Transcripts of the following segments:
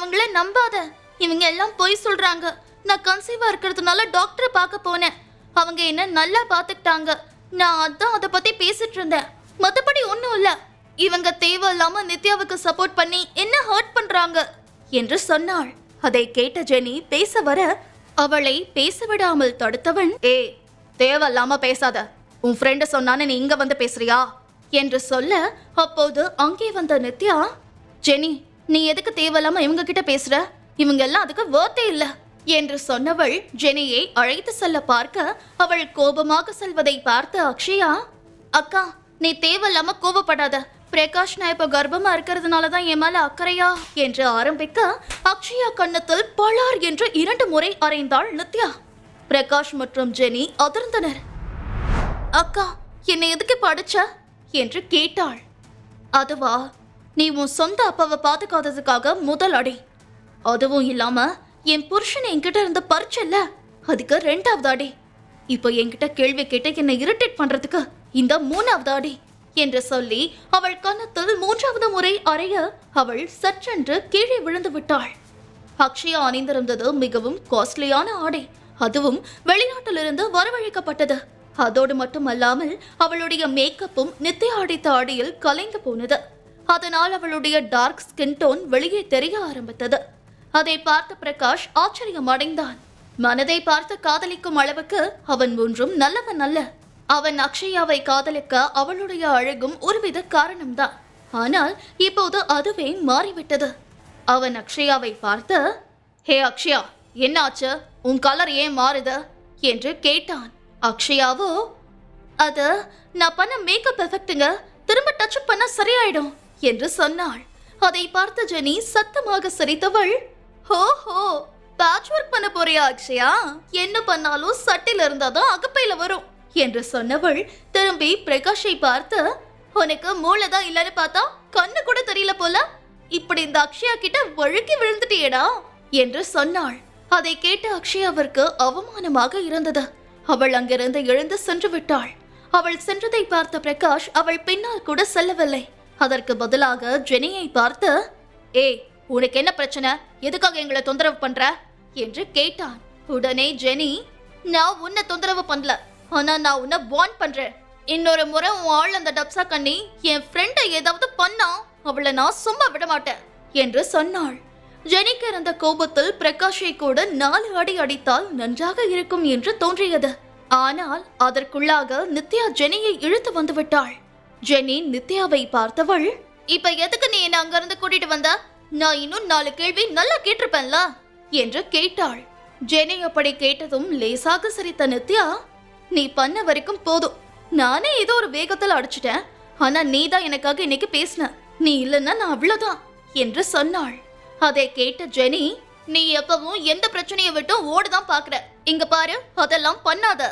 அவங்கள நம்பாத. இவங்க எல்லாம் பொய் சொல்றாங்க. நான் கன்சீவா இருக்கிறதுனால டாக்டரை பார்க்க போனேன். அவங்க என்ன நல்லா பாத்துக்கிட்டாங்க. நான் அதான் அதை பத்தி பேசிட்டு இருந்தேன். மத்தபடி ஒண்ணும் இல்ல. இவங்க தேவையில்லாம நித்யாவுக்கு சப்போர்ட் பண்ணி என்ன ஹர்ட் பண்றாங்க என்று சொன்னாள். அதை கேட்ட ஜெனி பேச வர அவளை பேச விடாமல் தடுத்தவன், தேவையில்லாம பேசாத. உன் ஃப்ரெண்டு சொன்னான்னு நீ இங்க வந்து பேசுறியா என்று சொல்ல, அப்போது அங்கே வந்த நித்யா, ஜெனி நீ எதுக்கு தேவையில்லாம இவங்க கிட்ட பேசுற? இவங்க எல்லாம் அதுக்கு வர்த்தே இல்ல என்று சொன்னவள் ஜெனியை அழைத்து செல்ல பார்க்க, அவள் கோபமாக செல்வதை பார்த்த அக்ஷயா, அக்கா நீ தேவையில்லாம கோபப்படாத. பிரகாஷ் நான் இப்ப கர்ப்பமா இருக்கிறதுனாலதான் என் மேல அக்கறையா என்று ஆரம்பிக்க, அக்ஷயா கண்ணத்தில் பளார் என்று 2 முறை அறைந்தாள் நித்யா. பிரகாஷ் மற்றும் ஜெனி அதிர்ந்தனர். அக்கா என்னை எதுக்கு படிச்ச என்று கேட்டாள். அதுவா, நீ உன் சொந்த அப்பாவை பாதுகாத்ததுக்காக முதல் அடி. அதுவும் இல்லாம என் புருஷனை என்கிட்ட இருந்து பறிச்சல்ல, அதுக்கு 2வது அடி. இப்போ என்கிட்ட கேள்வி கேட்டு என்னை இரிட்டேட் பண்றதுக்கு இந்த 3வது அடி என்று சொல்லி அவள் கன்னத்தில் 3வது முறை அறைய அவள் சற்றென்று கீழே விழுந்து விட்டாள். அக்ஷயா அணிந்திருந்தது மிகவும் காஸ்ட்லியான ஆடை. அதுவும் வெளிநாட்டிலிருந்து வரவழைக்கப்பட்டது. அதோடு மட்டுமல்லாமல் அவளுடைய மேக்கப்பும் நித்யா அடித்த ஆடையில் கலைந்து போனது. அதனால் அவளுடைய டார்க் ஸ்கின் டோன் வெளியே தெரிய ஆரம்பித்தது. அதை பார்த்த பிரகாஷ் ஆச்சரியம் அடைந்தான். மனதை பார்த்து காதலிக்கும் அளவுக்கு அவன் ஒன்றும் நல்லவன் அல்ல. அவன் அக்ஷயாவை காதலிக்க அவளுடைய அழகும் ஒருவித காரணம்தான். ஆனால் இப்போது அதுவே மாறிவிட்டது. அவன் அக்ஷயாவை பார்த்து, ஹே அக்ஷயா, என்னாச்சு? உன் கலர் ஏன் மாறுது என்று கேட்டான். அக்ஷயாவோ, அது நான் பண்ண மேக்கப் எஃபெக்ட்டுங்க, திரும்ப டச் பண்ண சரியாயிடும் என்று சொன்னாள். அதை பார்த்த ஜெனி சத்தமாக சிரித்தவள், ஹோ பேட்ச் ஒர்க் பண்ண போறியா அக்ஷயா? என்ன பண்ணாலும் சட்டில இருந்தாதான் அகப்பையில வரும் என்று சொன்னவள் திரும்பி பிரகாஷை பார்த்து, உனக்கு மூளைதான் இல்லைன்னு பார்த்தா கண்ணு கூட தெரியல போல, இப்படி இந்த அக்ஷயா கிட்ட வழுக்கி விழுந்துட்டியடா என்று சொன்னாள். அதை கேட்ட அக்ஷயாவிற்கு அவமானமாக இருந்தது. அவள் அங்கிருந்து எழுந்து சென்று விட்டாள். அவள் சென்றதை பார்த்த பிரகாஷ் அவள் பின்னால் கூட செல்லவில்லை. அதற்கு பதிலாக ஜெனியை பார்த்து, உனக்கு என்ன பிரச்சனை? எதுக்காக எங்களை தொந்தரவு பண்ற என்று கேட்டான். உடனே ஜெனி, நான் உன்னை தொந்தரவு பண்ணல, ஆனா நான் உன்னை வார்ன் பண்றேன். இன்னொரு முறை உன் ஆள் அந்த டப்சா கண்ணி என் ஃப்ரெண்டை ஏதாவது பண்ணா அவளை நான் சும்மா விட மாட்டேன் என்று சொன்னாள். ஜெனிக்கு இருந்த கோபத்தில் பிரகாஷை கூட 4 அடி அடித்தால் நன்றாக இருக்கும் என்று தோன்றியது. ஆனால் அதற்குள்ளாக நித்யா ஜெனியை இழுத்து வந்து விட்டாள். ஜெனி நித்யாவை பார்த்தவள், இப்ப எதுக்கு நீ என்ன அங்கிருந்து கூட்டிட்டு வந்த? நான் இன்னும் 4 கேள்வி நல்லா கேட்டிருப்பேன்ல என்று கேட்டாள். ஜெனி அப்படி கேட்டதும் லேசாக சிரித்த நித்யா, நீ பண்ண வரைக்கும் போதும், நானே ஏதோ ஒரு வேகத்தில் அடிச்சிட்டேன். ஆனா நீதான் எனக்காக இன்னைக்கு பேசின, நீ இல்லைன்னா நான் அவ்வளவுதான் என்று சொன்னாள். அதை கேட்ட ஜெனி, நீ எப்பவும் எந்த பிரச்சனையை விட்டும் ஓடுதான் பாக்குற. இங்க பாரு, அதெல்லாம் பண்ணாத.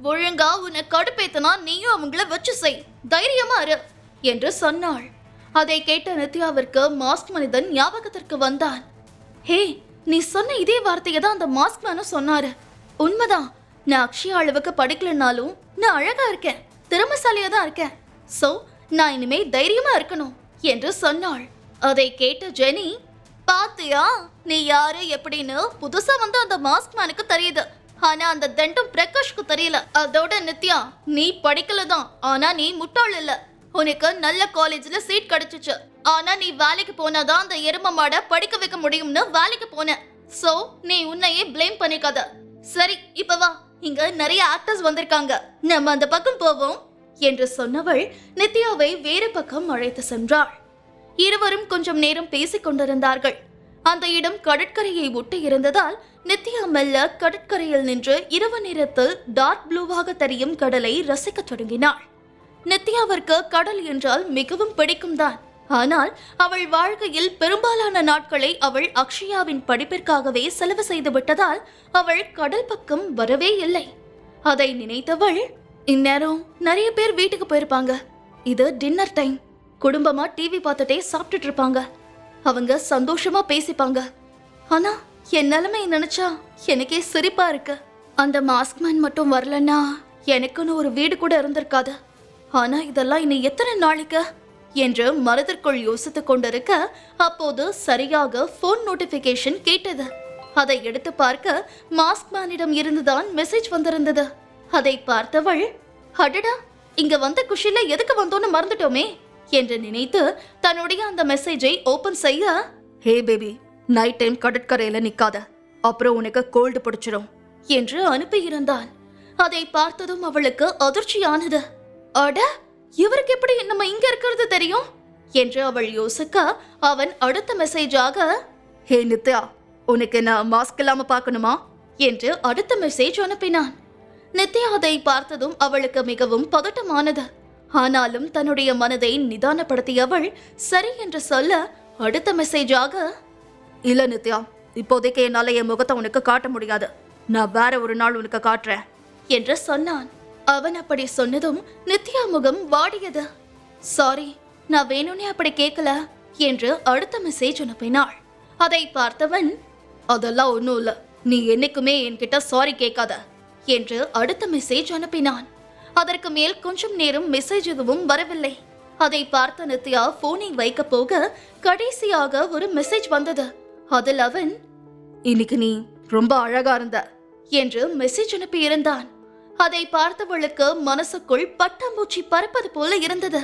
ஒழுங்கா உன்னை கடுப்பேத்தனா நீயும் அவங்கள வச்சு செய், தைரியமா இரு என்று சொன்னாள். அதை கேட்ட நித்யாவிற்கு மாஸ்க் மனிதன் ஞாபகத்திற்கு வந்தான். ஹே, நீ சொன்ன இதே வார்த்தையை தான் அந்த மாஸ்க் மேனும் சொன்னாரு. உண்மைதான், நான் அக்ஷயா அளவுக்கு படிக்கலனாலும் நான் அழகா இருக்கேன், திறமைசாலியா தான் இருக்கேன். சோ நான் இனிமே தைரியமா இருக்கணும் என்று சொன்னாள். அதை கேட்ட ஜெனி, பாத்தியா நீ யாரு எப்படின்னு புதுசா வந்து அந்த மாஸ்க் மேனுக்கு தெரியுது, ஆனா அந்த தண்டம் பிரகாஷ்க்கு தெரியல. அதோட நித்யா, நீ படிக்கலதான், ஆனா நீ முட்டாள் இல்ல. உனக்கு நல்ல காலேஜ்ல சீட் கிடைச்சிச்சு, ஆனா நீ வேலைக்கு போனாதான் அந்த எரும மாட படிக்க வைக்க முடியும்னு வேலைக்கு போன. சோ நீ உன்னையே பிளேம் பண்ணிக்காத. சரி இப்ப வா, இங்க நிறைய ஆக்டர்ஸ் வந்திருக்காங்க, நம்ம அந்த பக்கம் போவோம் என்று சொன்னவள் நித்யாவை வேறு பக்கம் அழைத்து சென்றாள். இருவரும் கொஞ்சம் நேரம் பேசிக் கொண்டிருந்தார்கள். அந்த இடம் கடற்கரையை ஒட்டி இருந்ததால் நித்யா மெல்ல கடற்கரையில் நின்று இரவு நேரத்தில் டார்க் ப்ளூவாக தெரியும் கடலை ரசிக்க தொடங்கினாள். நித்யாவிற்கு கடல் என்றால் மிகவும் பிடிக்கும் தான். ஆனால் அவள் வாழ்க்கையில் பெரும்பாலான நாட்களை அவள் அக்ஷயாவின் படிப்பிற்காகவே செலவு செய்து விட்டதால் அவள் கடல் பக்கம் வரவே இல்லை. அதை நினைத்தவள், இந்நேரம் நிறைய பேர் வீட்டுக்கு போயிருப்பாங்க, இது டின்னர் டைம், குடும்பமா டிவி பார்த்துட்டே சாப்பிட்டுட்டு இருப்பாங்க, அவங்க சந்தோஷமா பேசிப்பாங்க. ஆனா என் நிலைமையை நினைச்சா எனக்கே சிரிப்பா இருக்கு. அந்த மாஸ்க்மேன் மட்டும் வரலன்னா எனக்குன்னு ஒரு வீடு கூட இருந்திருக்காது. ஆனா இதெல்லாம் இன்னும் எத்தனை நாளைக்கு என்று மனதிற்குள் யோசித்துக் கொண்டிருக்க அப்போது சரியாக போன் நோட்டிபிகேஷன் கேட்டது. அதை எடுத்து பார்க்க மாஸ்க் மேனிடம் இருந்துதான் மெசேஜ் வந்திருந்தது. அதை பார்த்தவள், அடடா, இங்க வந்த குஷில எதுக்கு வந்தோன்னு மறந்துட்டோமே என்று நினைத்து தன்னுடைய அந்த மெசேஜை ஓபன் செய்ய, ஹே பேபி, நைட் டைம் கடற்கரையில நிக்காத, அப்புறம் உனக்கு கோல்டு பிடிச்சிடும் என்று அனுப்பியிருந்தான். அதை பார்த்ததும் அவளுக்கு அதிர்ச்சியானது. அட, இவருக்கு எப்படி நம்ம இங்க இருக்கிறது தெரியும் என்று அவள் யோசிக்க அவன் அடுத்த மெசேஜாக, ஹே நித்யா, உனக்கு நான் மாஸ்க் இல்லாம பார்க்கணுமா என்று அடுத்த மெசேஜ் அனுப்பினான். நித்யா அதை பார்த்ததும் அவளுக்கு மிகவும் பதட்டமானது. ஆனாலும் தன்னுடைய மனதை நிதானப்படுத்தியவள் சரி என்று சொல்ல அடுத்த மெசேஜாக, இல்ல நித்யா, இப்போதைக்கு என்னால என் முகத்தை உனக்கு காட்ட முடியாது, நான் வேற ஒரு நாள் உனக்கு காட்டுறேன் என்று சொன்னான். அவன் அப்படி சொன்னதும் நித்யா முகம் வாடியது. சாரி, நான் வேணும்னே அப்படி கேட்கல என்று அடுத்த மெசேஜ் அனுப்பினாள். அதை பார்த்தவன், அதெல்லாம் ஒன்னும் இல்ல, நீ என்னைக்குமே என்கிட்ட சாரி கேட்காத என்று அடுத்த மெசேஜ் அனுப்பினான். அதற்கு மேல் கொஞ்சம் நேரம் மெசேஜ் எதுவும் வரவில்லை. அதை பார்த்த நித்யா போனை வைக்க போக கடைசியாக ஒரு மெசேஜ் வந்தது. அதில் அவன், இன்னைக்கு நீ ரொம்ப அழகா இருந்த என்று மெசேஜ் அனுப்பி இருந்தான். அதை பார்த்தவளுக்கு மனசுக்குள் பட்டாம்பூச்சி பறப்பது போல இருந்தது.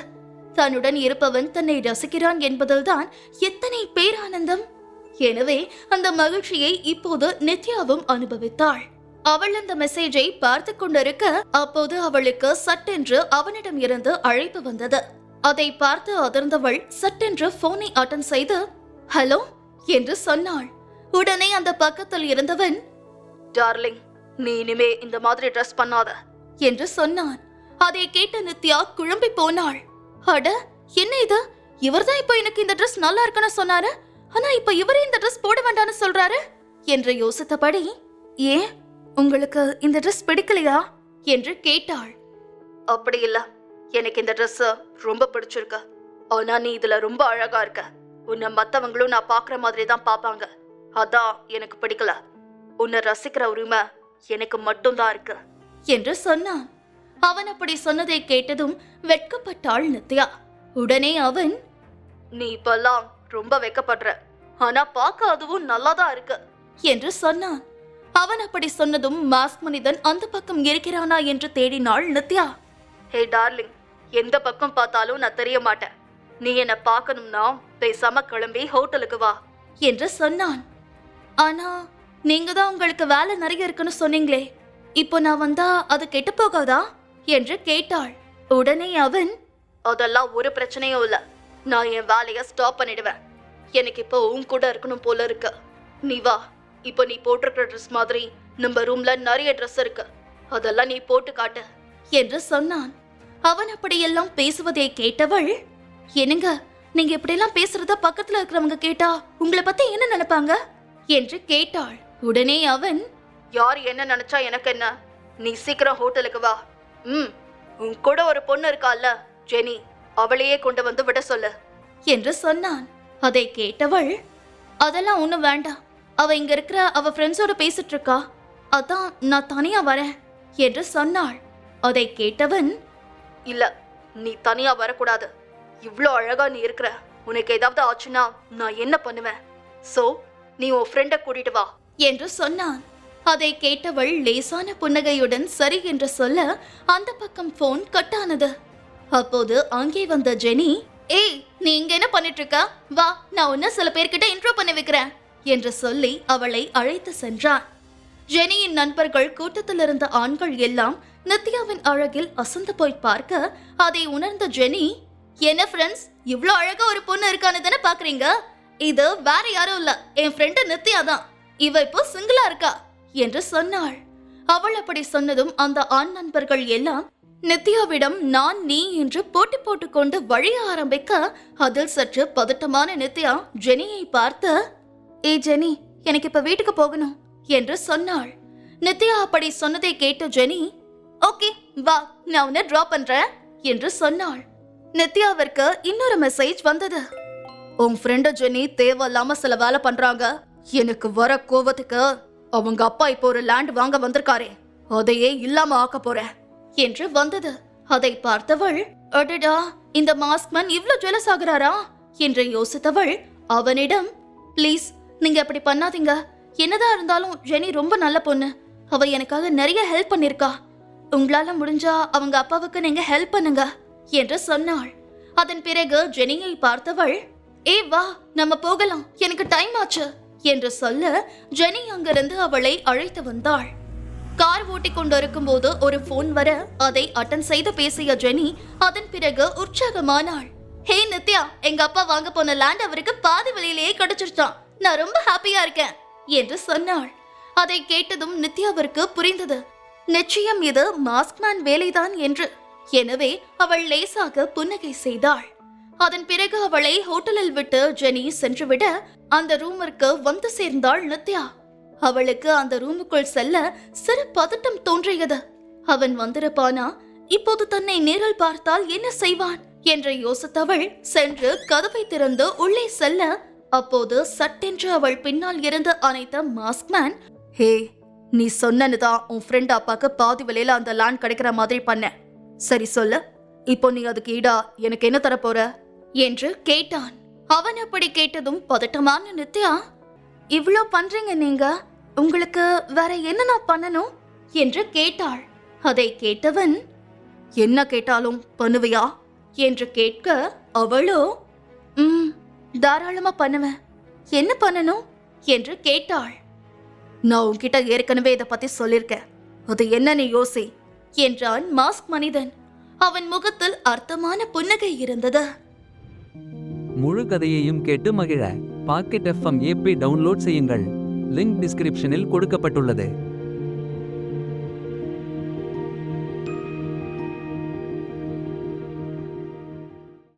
தன்னுடன் இருப்பவன் தன்னை ரசிக்கிறான் என்பதில்தான் எத்தனை பேரானந்தம். எனவே அந்த மகிழ்ச்சியை இப்போது நித்யாவும் அனுபவித்தாள். அவள் அந்த மெசேஜை பார்த்து கொண்டிருக்க அப்போது அவளுக்கு சட்டென்று அவனிடம் இருந்து அழைப்பு வந்தது. அதை பார்த்து அதிர்ந்தவள் சட்டென்று போனை அட்டன் செய்து, ஹலோ என்று சொன்னாள். உடனே அந்த பக்கத்தில் இருந்தவன், டார்லிங், நீ இனிமே இந்த மாதிரி ட்ரெஸ் பண்ணாத என்று சொன்னான். அதை கேட்ட நித்யா குழம்பி போனாள். அட, என்ன இது, இவர்தான் இப்ப எனக்கு இந்த ட்ரெஸ் நல்லா இருக்குன்னு சொன்னாரு, ஆனா இப்ப இவரே இந்த ட்ரெஸ் போட வேண்டாம்னு சொல்றாரு என்று யோசித்தபடி, ஏன் உங்களுக்கு இந்த ட்ரெஸ் பிடிக்கலையா என்று கேட்டாள். அப்படி இல்ல, எனக்கு இந்த ட்ரெஸ் ரொம்ப பிடிச்சிருக்கு, ஆனா நீ இதுல ரொம்ப அழகா இருக்க, உன்னை மத்தவங்களும் நான் பாக்குற மாதிரி தான் பாப்பாங்க, அதான் எனக்கு பிடிக்கல, உன்னை ரசிக்கிற உரிமை எனக்கு மட்டும்தான் இருக்கு என்று சொன்னான். அவன் அப்படி சொன்னதை கேட்டதும் வெட்கப்பட்டாள் நித்யா. உடனே அவன், நீ இப்பெல்லாம் ரொம்ப வெட்கப்படுற, ஆனா பார்க்க அதுவும் நல்லாதான் இருக்கு என்று சொன்னான். அவன் அப்படி சொன்னதும் மாஸ்க் மனிதன் அந்த பக்கம் இருக்கிறானா என்று தேடினாள் நித்யா. ஹே டார்லிங், எந்த பக்கம் பார்த்தாலும் நான் தெரிய மாட்டேன், நீ என்ன பார்க்கணும்னா பேசாம கிளம்பி ஹோட்டலுக்கு வா என்று சொன்னான். ஆனா நீங்க தான் உங்களுக்கு வேலை நிறைய இருக்குன்னு சொன்னீங்களே, இப்போ நான் வந்தா அது கெட்டு போகாதா என்று கேட்டாள். உடனே அவன், அதெல்லாம் ஒரு பிரச்சனையும் இல்ல, நான் என் வேலைய ஸ்டாப் பண்ணிடுவேன், எனக்கு இப்போ உன் கூட இருக்கணும் போல இருக்கு, நீ வா, இப்போ நீ போட்டிருக்கிற ட்ரெஸ் மாதிரி நம்ம ரூம்ல நிறைய ட்ரெஸ் இருக்கு, அதெல்லாம் நீ போட்டு காட்டு என்று சொன்னான். அவன் அப்படியெல்லாம் பேசுவதை கேட்டவள், என்னங்க, நீங்க இப்படியெல்லாம் பேசுறத பக்கத்துல இருக்கிறவங்க கேட்டா உங்களை பத்தி என்ன நினைப்பாங்க என்று கேட்டாள். உடனே அவன், யார் என்ன நினைச்சா எனக்கு என்ன, நீ சீக்கிரம் ஹோட்டலுக்கு வா, உன் கூட ஒரு பொண்ணு இருக்கால ஜெனி, அவளையே கொண்டு வந்து விட சொல்லு என்று சொன்னான். அதை கேட்டவள், அதெல்லாம் ஒண்ணும் வேண்டாம், அவ இங்க இருக்கிற அவ ஃப்ரெண்ட்ஸோட பேசிட்டு இருக்கா, அதான் நான் தனியா வரேன் என்று சொன்னாள். அதை கேட்டவன், இல்ல, நீ தனியா வரக்கூடாது, இவ்ளோ அழகா நீ இருக்கிற, உனக்கு ஏதாவது ஆச்சுன்னா நான் என்ன பண்ணுவேன், சோ நீ உன் ஃப்ரெண்ட கூட்டிட்டு வா என்று சொன்னான். அதை கேட்டவள் லேசான புன்னகையுடன் சரி என்று சொல்ல அந்த பக்கம் போன் கட்டானது. அப்போது அங்கே வந்த ஜெனி, ஏய், நீ இங்க என்ன பண்ணிட்டு இருக்க, வா, நான் உன்ன சில பேர்கிட்ட இன்ட்ரோ பண்ணி வைக்கிறேன் என்று சொல்லி அவளை அழைத்து சென்றான். ஜெனியின் நண்பர்கள் கூட்டத்தில் இருந்த ஆண்கள் எல்லாம் நித்யாவின் அழகில் அசந்து போய் பார்க்க அதை உணர்ந்த ஜெனி, என்ன ஃப்ரெண்ட்ஸ், இவ்ளோ அழகா ஒரு பொண்ணு இருக்கான்னு தானே பாக்குறீங்க, இது வேற யாரும் இல்ல, என் ஃப்ரெண்டு நித்யா தான், இவ இப்போ சிங்கிளா இருக்கா என்று சொன்னாள். அவள் அப்படி சொன்னதும் அந்த ஆண் நண்பர்கள் எல்லாம் நித்யாவிடம் நான் நீ என்று போட்டி போட்டுக்கொண்டு வழிய ஆரம்பிக்க அதில் சற்று பதட்டமான நித்யா ஜெனியை பார்த்து, ஏ ஜெனி, எனக்கு இப்ப வீட்டுக்கு போகணும் என்று சொன்னாள். நித்யா அப்படி சொன்னதை கேட்ட ஜெனி, ஓகே வா, நான் உன்னை டிராப் பண்றேன் என்று சொன்னாள். நித்யாவிற்கு இன்னொரு மெசேஜ் வந்தது. உன் ஃப்ரெண்ட் ஜெனி தேவையில்லாம சில வேலை பண்றாங்க, எனக்கு வர கோவத்துக்கு அவங்க அப்பா இப்போ ஒரு லேண்ட் வாங்க வந்திருக்காரே, அதையே இல்லாம ஆக்க போறேன் என்று வந்தது. அதை பார்த்தவள், அடடா, இந்த மாஸ்க்மேன் இவ்ளோ ஜெலஸ் ஆகுறாரா என்று யோசித்தவள் அவனிடம், ப்ளீஸ் நீங்க அப்படி பண்ணாதீங்க. என்னதான் இருந்தாலும் ஜெனி ரொம்ப நல்ல பொண்ணு. அவ எனக்காக நிறைய ஹெல்ப் பண்ணிருக்கா. உங்களால முடிஞ்சா அவங்க அப்பாவுக்கு நீங்க ஹெல்ப் பண்ணுங்க என்று சொன்னாள். அதன் பிறகு ஜெனியை பார்த்தவள், வா நம்ம போகலாம், எனக்கு டைம் ஆச்சு என்று சொல்ல ஜெனி அங்கிருந்து அவளை அழைத்து வந்தாள். கார் ஓட்டிக் கொண்டிருக்கும் போது ஒரு போன் வர அதை அட்டன் செய்து பேசிய ஜெனி அதன் பிறகு உற்சாகமானாள். ஹே நித்யா, எங்க அப்பா வாங்க போன லேண்ட் அவருக்கு பாதி வழியிலேயே கிடைச்சிருச்சான். நான் ரொம்ப ஹாப்பியா இருக்கேன் என்று சொன்னாள். அதை கேட்டதும் நித்யாவிற்கு புரிந்தது, நிச்சயம் இது மாஸ்க்மேன் வேலைதான் என்று. எனவே அவள் லேசாக புன்னகை செய்தாள். அதன் பிறகு அவளை ஹோட்டலில் விட்டு ஜெனி சென்றுவிட அந்த ரூமிற்கு வந்து சேர்ந்தாள் நித்யா. அவளுக்கு அந்த ரூமுக்குள் செல்ல சிறு பதட்டம் தோன்றியது. அவன் வந்திருப்பானா? இப்போது தன்னை நேரில் பார்த்தால் என்ன செய்வான் என்று யோசித்தவள் சென்று கதவை திறந்து உள்ளே செல்ல, அப்போது சட்டென்று அவள் பின்னால் இருந்து அணைத்த மாஸ்க்மேன், ஹே, நீ சொன்னனுதான் உன் ஃப்ரெண்ட் அப்பாக்கு பாதி விலையில அந்த லேண்ட் கிடைக்கிற மாதிரி பண்ண. சரி சொல்லு, இப்போ நீ அதுக்கு ஈடா எனக்கு என்ன தரப்போற என்று கேட்டான். அவன் அப்படி கேட்டதும் பதட்டமான நித்யா, இவ்ளோ பண்றீங்க நீங்க, உங்களுக்கு வேற என்ன நான் பண்ணணும் என்று கேட்டாள். அதை கேட்டவன், என்ன கேட்டாலும் பண்ணுவியா என்று கேட்க அவளோ, தாராளமா பண்ணுவேன். என்ன பண்ணணும் என்று கேட்டாள். நான் உன்கிட்ட ஏற்கனவே இதை பத்தி சொல்லிருக்கேன், அது என்ன நீ யோசி என்றான் மாஸ்க் மனிதன். அவன் முகத்தில் அர்த்தமான புன்னகை இருந்தது. முழு கதையையும் கேட்டு மகிழ பாக்கெட் FM ஆப்பை டவுன்லோட் செய்யுங்கள். லிங்க் டிஸ்கிரிப்ஷனில் கொடுக்கப்பட்டுள்ளது.